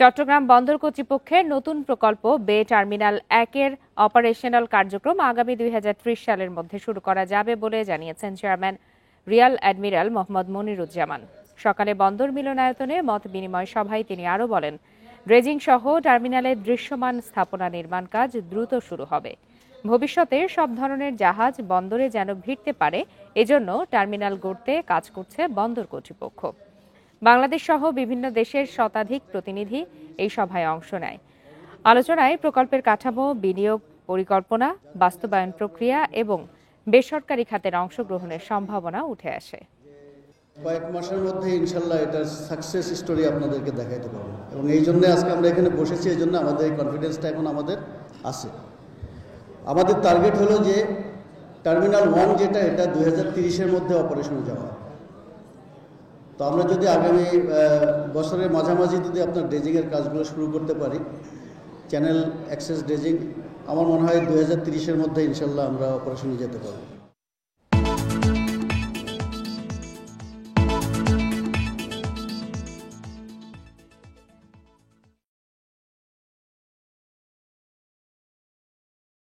চট্টগ্রাম বন্দর কর্তৃপক্ষের নতুন প্রকল্প বে টার্মিনাল ১-এর অপারেশনাল কার্যক্রম আগামী ২০৩০ সালের মধ্যে শুরু করা যাবে বলে জানিয়েছেন chairman Real admiral Mohammad Moniruzzaman. সকালে বন্দর মিলনায়তনে মত বিনিময় সভায় তিনি আরও বলেন, ড্রেজিং সহ টার্মিনালের দৃশ্যমান স্থাপনা নির্মাণ কাজ দ্রুত শুরু হবে। ভবিষ্যতে সব ধরনের জাহাজ বন্দরে যেন ভিড়তে পারে, এজন্য টার্মিনাল গড়তে কাজ করছে বন্দর কর্তৃপক্ষ। বাংলাদেশ সহ বিভিন্ন দেশের শতাধিক প্রতিনিধি এই সভায় অংশ নেয়। আলোচনায় প্রকল্পের কাঠামো, বিনিয়োগ পরিকল্পনা, বাস্তবায়ন প্রক্রিয়া এবং বেসরকারি খাতের অংশগ্রহণের সম্ভাবনা উঠে আসে। কয়েক মাসের মধ্যে ইনশাল্লাহ এটার সাকসেস স্টোরি আপনাদেরকে দেখাইতে পারবো, এবং এই জন্য আজকে আমরা এখানে বসেছি। এই জন্য আমাদের এই কনফিডেন্সটা এখন আমাদের আছে। আমাদের টার্গেট হলো যে টার্মিনাল 1 যেটা, এটা 2030-এর মধ্যে অপারেশনে যাওয়া। তো আমরা যদি আগামী বছরের মাঝামাঝি যদি আপনার ড্রেজিংয়ের কাজগুলো শুরু করতে পারি, চ্যানেল অ্যাক্সেস ড্রেজিং, আমার মনে হয় 2030-এর মধ্যে ইনশাল্লাহ আমরা অপারেশনে যেতে পারবো।